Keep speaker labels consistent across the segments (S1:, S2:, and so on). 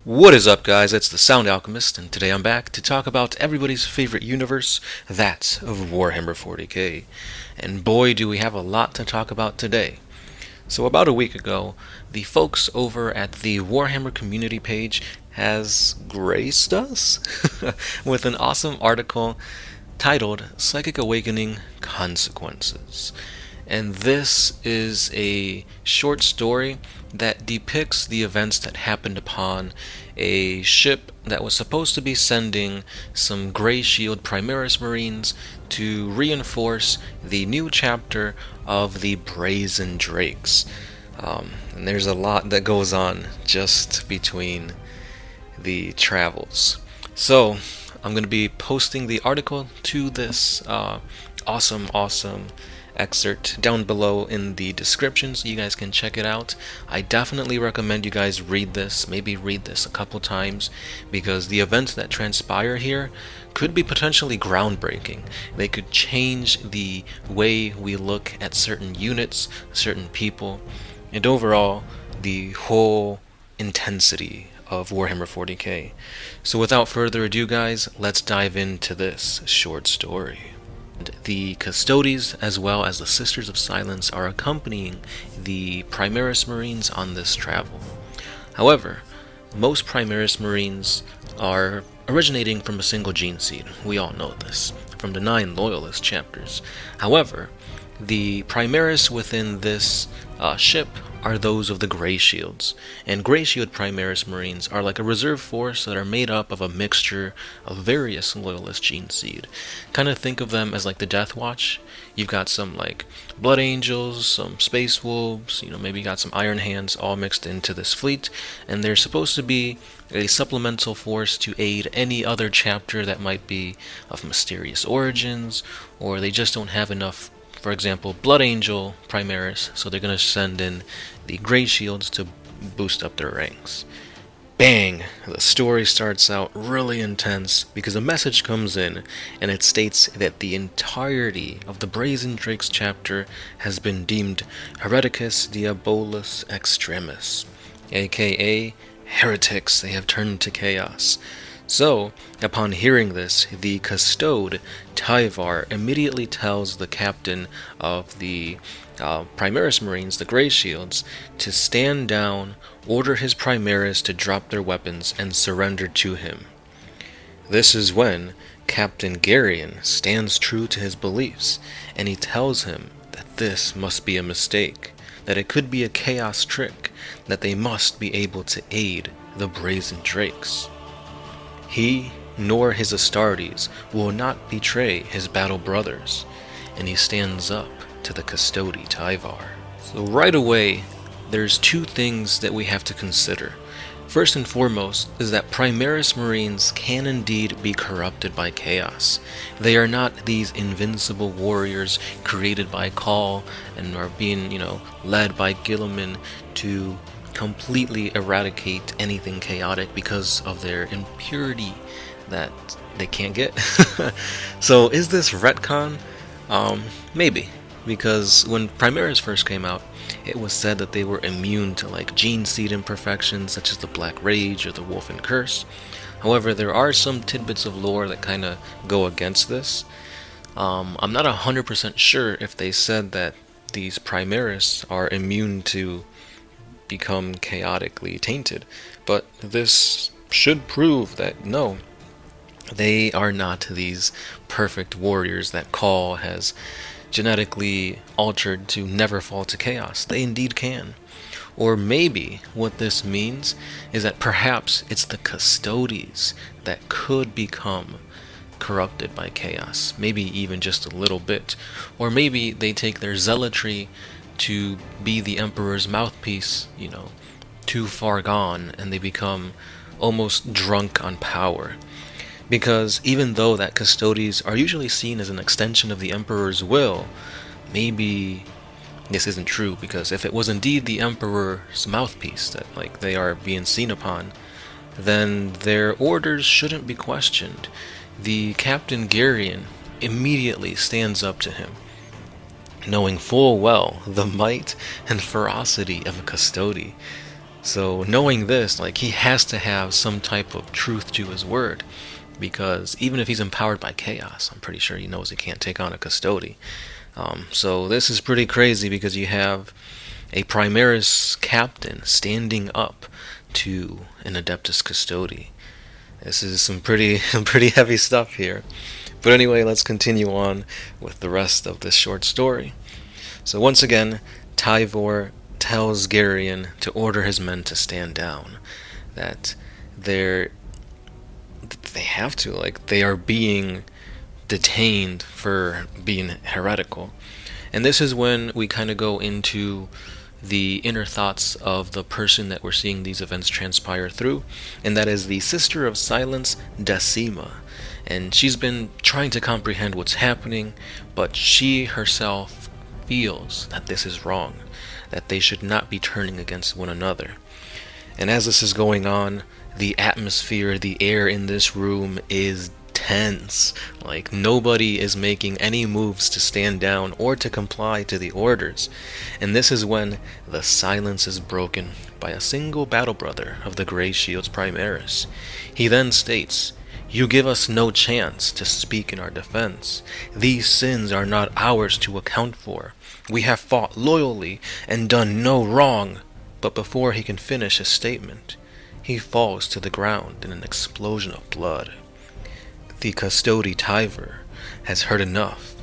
S1: What is up, guys? It's the Sound Alchemist, and today I'm back to talk about everybody's favorite universe, that of Warhammer 40k. And boy, do we have a lot to talk about today. So about a week ago, the folks over at the Warhammer community page has graced us with an awesome article titled Psychic Awakening Consequences. And this is a short story that depicts the events that happened upon a ship that was supposed to be sending some Grey Shield Primaris Marines to reinforce the new chapter of the Brazen Drakes. And there's a lot that goes on just between the travels. So, I'm going to be posting the article to this awesome excerpt down below in the description so you guys can check it out. I definitely recommend you guys read this, maybe read this a couple times, because the events that transpire here could be potentially groundbreaking. They could change the way we look at certain units, certain people, and overall the whole intensity of Warhammer 40k. So without further ado, guys, let's dive into this short story. The Custodes, as well as the Sisters of Silence, are accompanying the Primaris Marines on this travel. However, most Primaris Marines are originating from a single gene seed. We all know this, from the 9 Loyalist chapters. However, the Primaris within this ship are those of the Grey Shields, and Grey Shield Primaris Marines are like a reserve force that are made up of a mixture of various Loyalist gene seed. Kind of think of them as like the Death Watch. You've got some like Blood Angels, some Space Wolves, maybe you got some Iron Hands all mixed into this fleet, and they're supposed to be a supplemental force to aid any other chapter that might be of mysterious origins, or they just don't have enough. For example, Blood Angel Primaris, so they're going to send in the Grey Shields to boost up their ranks. Bang! The story starts out really intense because a message comes in and it states that the entirety of the Brazen Drakes chapter has been deemed Hereticus Diabolus Extremis, aka heretics, they have turned to chaos. So, upon hearing this, the Custode, Tyvar, immediately tells the captain of the Primaris Marines, the Grey Shields, to stand down, order his Primaris to drop their weapons, and surrender to him. This is when Captain Garion stands true to his beliefs, and he tells him that this must be a mistake, that it could be a chaos trick, that they must be able to aid the Brazen Drakes. He nor his Astartes will not betray his battle brothers, and he stands up to the Custode Tyvar. So right away, there's two things that we have to consider. First and foremost is that Primaris Marines can indeed be corrupted by chaos. They are not these invincible warriors created by Call and are being, led by Guilliman to completely eradicate anything chaotic because of their impurity that they can't get. So is this retcon? Maybe, because when Primaris first came out, it was said that they were immune to like gene seed imperfections such as the Black Rage or the Wolfen Curse. However, there are some tidbits of lore that kind of go against this. I'm not 100% sure if they said that these Primaris are immune to become chaotically tainted, but this should prove that no, they are not these perfect warriors that Call has genetically altered to never fall to chaos. They indeed can. Or maybe what this means is that perhaps it's the Custodes that could become corrupted by chaos, maybe even just a little bit. Or maybe they take their zealotry to be the Emperor's mouthpiece, too far gone, and they become almost drunk on power. Because even though that Custodes are usually seen as an extension of the Emperor's will, maybe this isn't true, because if it was indeed the Emperor's mouthpiece that they are being seen upon, then their orders shouldn't be questioned. The Captain Garion immediately stands up to him, knowing full well the might and ferocity of a Custode. So knowing this, like, he has to have some type of truth to his word, because even if he's empowered by chaos, I'm pretty sure he knows he can't take on a Custode. So this is pretty crazy because you have a Primaris captain standing up to an Adeptus Custode. This is some pretty heavy stuff here. But anyway, let's continue on with the rest of this short story. So once again, Tyvor tells Garion to order his men to stand down. That they have to, like, they are being detained for being heretical. And this is when we kind of go into the inner thoughts of the person that we're seeing these events transpire through, and that is the Sister of Silence, Decima. And she's been trying to comprehend what's happening, but she herself feels that this is wrong, that they should not be turning against one another. And as this is going on, the atmosphere, the air in this room is tense. Like, nobody is making any moves to stand down or to comply to the orders. And this is when the silence is broken by a single battle brother of the Grey Shield's Primaris. He then states, "You give us no chance to speak in our defense. These sins are not ours to account for. We have fought loyally and done no wrong." But before he can finish his statement, he falls to the ground in an explosion of blood. The Custode Tyvor has heard enough,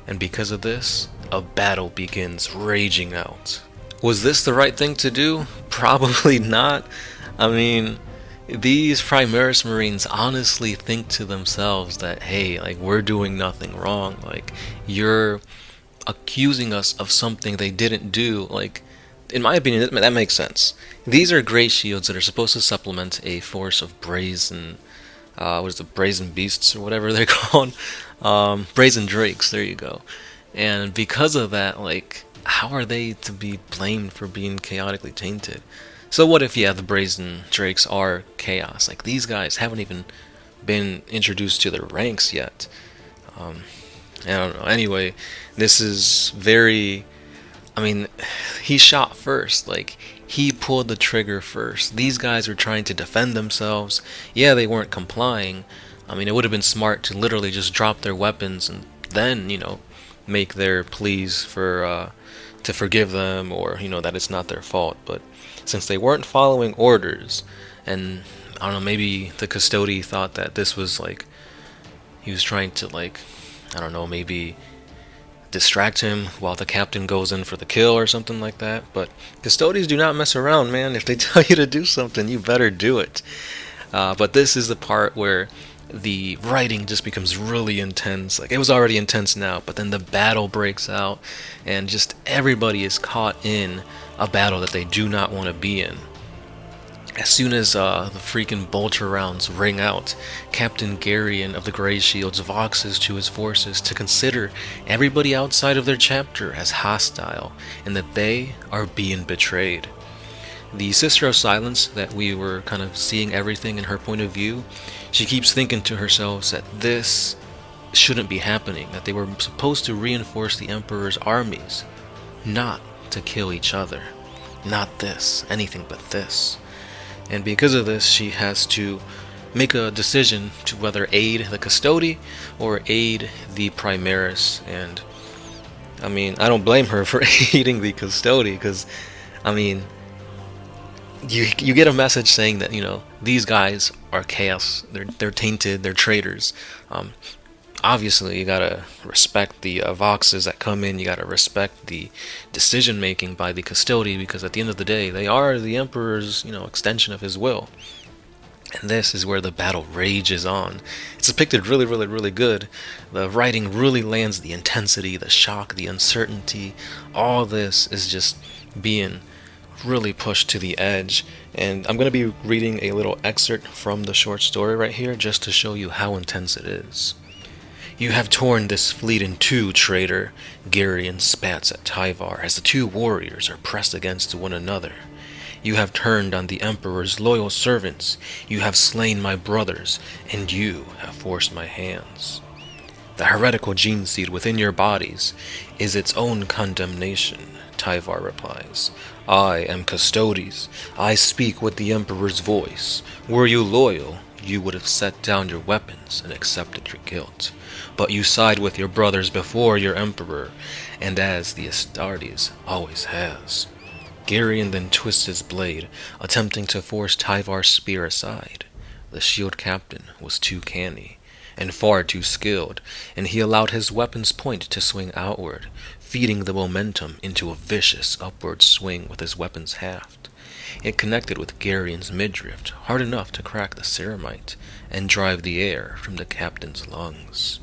S1: and because of this, a battle begins raging out. Was this the right thing to do? Probably not. I mean, these Primaris Marines honestly think to themselves that, hey, like, we're doing nothing wrong. Like, you're accusing us of something they didn't do. Like, in my opinion, that makes sense. These are Grey Shields that are supposed to supplement a force of brazen, brazen beasts or whatever they're called? Brazen drakes, there you go. And because of that, like, how are they to be blamed for being chaotically tainted? So what if, yeah, the brazen drakes are chaos? Like, these guys haven't even been introduced to their ranks yet. I don't know. Anyway, this is very... I mean, he shot first. Like, he pulled the trigger first. These guys were trying to defend themselves. Yeah, they weren't complying. I mean, it would have been smart to literally just drop their weapons and then, make their pleas for to forgive them, or, that it's not their fault. But since they weren't following orders, and I don't know, maybe the Custode thought that this was like, he was trying to, like, I don't know, maybe distract him while the captain goes in for the kill or something like that. But Custodes do not mess around, man. If they tell you to do something, you better do it. But this is the part where the writing just becomes really intense. Like, it was already intense now, but then the battle breaks out, and just everybody is caught in a battle that they do not want to be in. As soon as the freaking bolter rounds ring out, Captain Garion of the Grey Shields voxes to his forces to consider everybody outside of their chapter as hostile, and that they are being betrayed. The Sister of Silence, that we were kind of seeing everything in her point of view, she keeps thinking to herself that this shouldn't be happening, that they were supposed to reinforce the Emperor's armies, not to kill each other. Not this, anything but this. And because of this, she has to make a decision to whether aid the Custode or aid the Primaris. And I mean, I don't blame her for aiding the Custode, because I mean, you get a message saying that, these guys are chaos, they're tainted, they're traitors. Obviously, you gotta respect the voxes that come in. You gotta respect the decision making by the Custode, because at the end of the day, they are the Emperor's, extension of his will. And this is where the battle rages on. It's depicted really, really, really good. The writing really lands the intensity, the shock, the uncertainty. All this is just being really pushed to the edge. And I'm going to be reading a little excerpt from the short story right here, just to show you how intense it is. "You have torn this fleet in two, traitor," Garion spats at Tyvor as the two warriors are pressed against one another. "You have turned on the Emperor's loyal servants. You have slain my brothers, and you have forced my hands. The heretical gene seed within your bodies is its own condemnation," Tyvar replies. I am Custodes. I speak with the Emperor's voice. Were you loyal, you would have set down your weapons and accepted your guilt. But you side with your brothers before your Emperor, and as the Astartes always has. Garion then twists his blade, attempting to force Tyvar's spear aside. The shield captain was too canny and far too skilled, and he allowed his weapon's point to swing outward, feeding the momentum into a vicious upward swing with his weapon's haft. It connected with Garion's midriff hard enough to crack the ceramite and drive the air from the captain's lungs.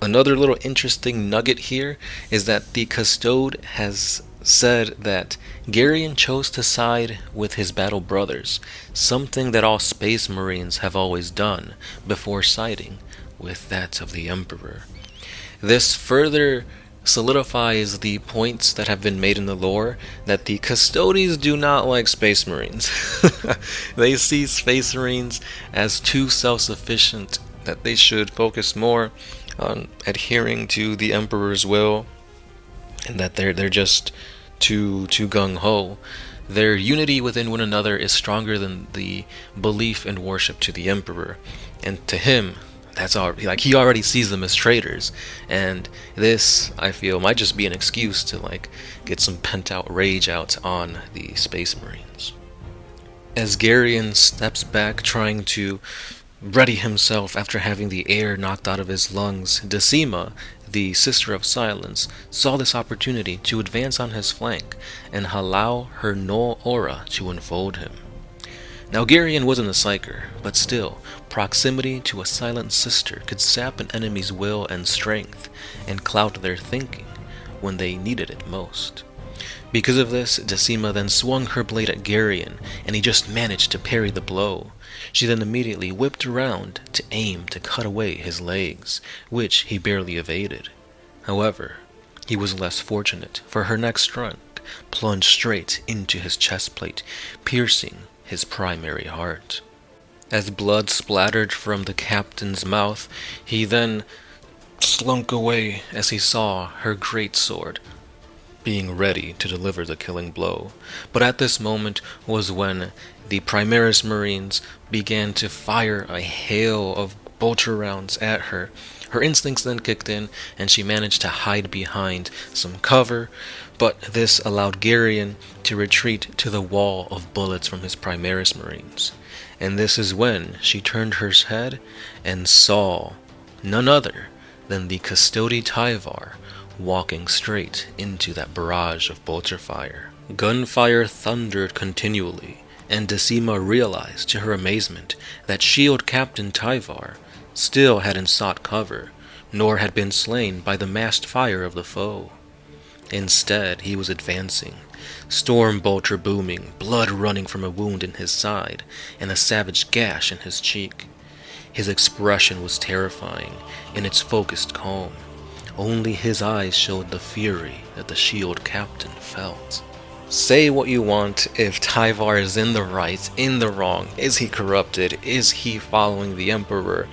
S1: Another little interesting nugget here is that the Custode has said that Garion chose to side with his battle brothers, something that all Space Marines have always done before siding with that of the Emperor. This further solidifies the points that have been made in the lore that the Custodes do not like Space Marines. They see Space Marines as too self-sufficient, that they should focus more on adhering to the Emperor's will, and that they're just too gung-ho. Their unity within one another is stronger than the belief and worship to the Emperor, and to him, that's all. Like, he already sees them as traitors, and this, I feel, might just be an excuse to get some pent-out rage out on the Space Marines. As Garion steps back, trying to ready himself after having the air knocked out of his lungs, Decima, the Sister of Silence, saw this opportunity to advance on his flank and allow her null aura to enfold him. Now, Garion wasn't a psyker, but still, proximity to a silent sister could sap an enemy's will and strength and cloud their thinking when they needed it most. Because of this, Decima then swung her blade at Garion, and he just managed to parry the blow. She then immediately whipped around to aim to cut away his legs, which he barely evaded. However, he was less fortunate, for her next stroke plunged straight into his chest plate, piercing his primary heart. As blood splattered from the captain's mouth, he then slunk away as he saw her great sword being ready to deliver the killing blow. But at this moment was when the Primaris Marines began to fire a hail of bolter rounds at her. Her instincts then kicked in, and she managed to hide behind some cover, but this allowed Garion to retreat to the wall of bullets from his Primaris Marines. And this is when she turned her head and saw none other than the Custode Tyvar walking straight into that barrage of bolter fire. Gunfire thundered continually, and Decima realized to her amazement that Shield Captain Tyvar still hadn't sought cover, nor had been slain by the massed fire of the foe. Instead, he was advancing, storm bolter booming, blood running from a wound in his side, and a savage gash in his cheek. His expression was terrifying in its focused calm. Only his eyes showed the fury that the Shield Captain felt. Say what you want if Tyvar is in the right, in the wrong. Is he corrupted? Is he following the Emperor?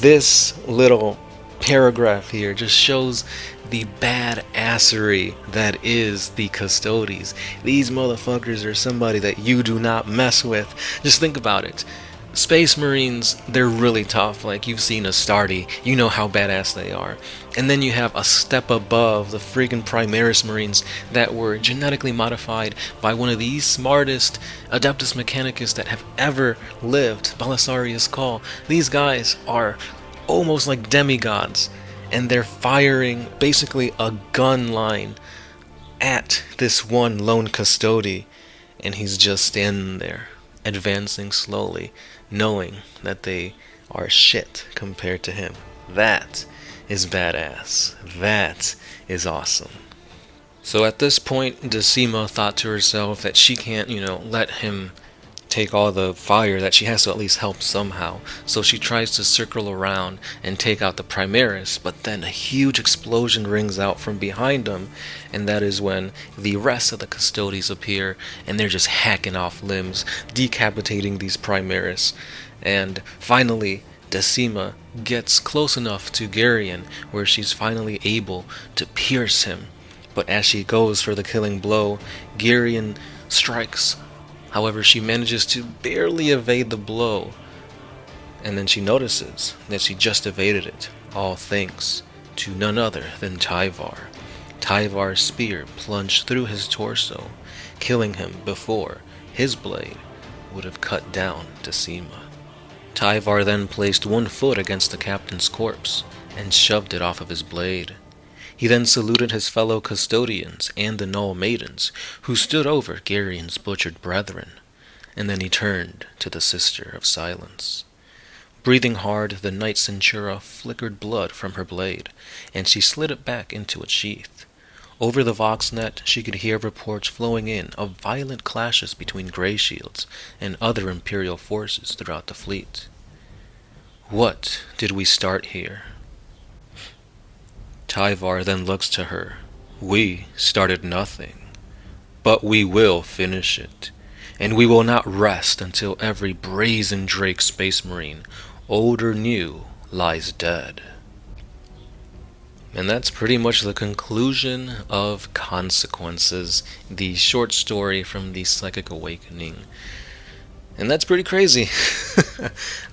S1: This little paragraph here just shows the badassery that is the Custodes. These motherfuckers are somebody that you do not mess with. Just think about it. Space Marines, they're really tough. Like, you've seen Astartes, you know how badass they are. And then you have a step above the freaking Primaris Marines that were genetically modified by one of the smartest Adeptus Mechanicus that have ever lived, Belisarius Cawl. These guys are almost like demigods, and they're firing basically a gun line at this one lone Custode, and he's just standing there, advancing slowly, knowing that they are shit compared to him. That is badass. That is awesome. So at this point, Decima thought to herself that she can't, let him take all the fire, that she has to at least help somehow. So she tries to circle around and take out the Primaris, but then a huge explosion rings out from behind them, and that is when the rest of the Custodes appear, and they're just hacking off limbs, decapitating these Primaris. And finally, Decima gets close enough to Garion where she's finally able to pierce him But as she goes for the killing blow, Girion strikes. However, she manages to barely evade the blow, and then she notices that she just evaded it, all thanks to none other than Tyvar. Tyvar's spear plunged through his torso, killing him before his blade would have cut down Decima. Tyvar then placed one foot against the captain's corpse and shoved it off of his blade. He then saluted his fellow custodians and the Null Maidens, who stood over Girion's butchered brethren, and then he turned to the Sister of Silence. Breathing hard, the Knight Centura flickered blood from her blade, and she slid it back into its sheath. Over the Voxnet, she could hear reports flowing in of violent clashes between Grey Shields and other Imperial forces throughout the fleet. What did we start here? Tyvar then looks to her. We started nothing, but we will finish it, and we will not rest until every brazen Drake Space Marine, old or new, lies dead. And that's pretty much the conclusion of Consequences, the short story from the Psychic Awakening. And that's pretty crazy.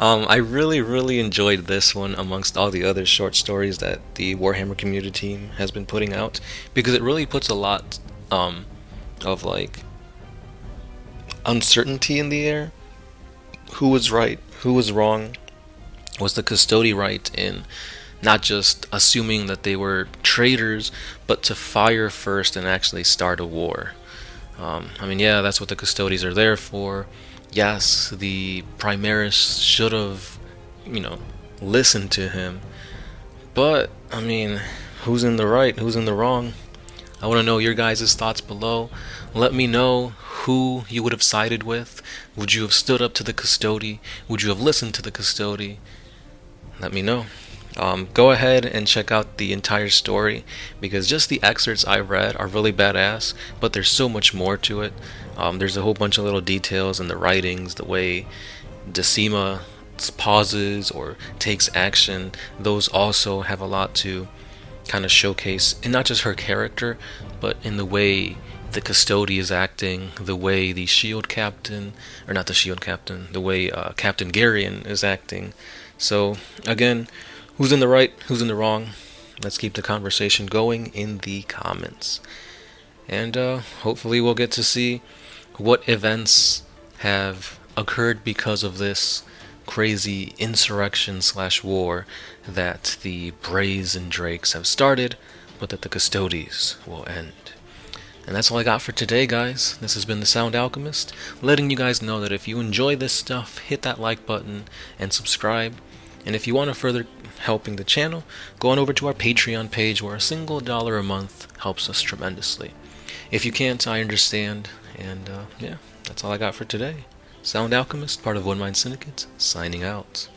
S1: I really enjoyed this one amongst all the other short stories that the Warhammer community team has been putting out, because it really puts a lot of like uncertainty in the air. Who was right? Who was wrong? Was the Custode right in not just assuming that they were traitors, but to fire first and actually start a war? I mean, yeah, that's what the Custodes are there for. Yes, the Primaris should have, listened to him. But, I mean, who's in the right? Who's in the wrong? I want to know your guys' thoughts below. Let me know who you would have sided with. Would you have stood up to the Custode? Would you have listened to the Custode? Let me know. Go ahead and check out the entire story, because just the excerpts I read are really badass, but there's so much more to it. There's a whole bunch of little details in the writings, the way Decima pauses or takes action. Those also have a lot to kind of showcase, and not just her character, but in the way the Custode is acting, the way the shield captain, or not the shield captain, the way Captain Girion is acting. So again, who's in the right, who's in the wrong? Let's keep the conversation going in the comments. And hopefully we'll get to see what events have occurred because of this crazy insurrection/war that the Brazen Drakes have started, but that the Custodes will end. And that's all I got for today, guys. This has been the Sound Alchemist, letting you guys know that if you enjoy this stuff, hit that like button and subscribe. And if you want to further helping the channel, go on over to our Patreon page, where a single $1 a month helps us tremendously. If you can't, I understand. And yeah, that's all I got for today. Sound Alchemist, part of One Mind Syndicate, signing out.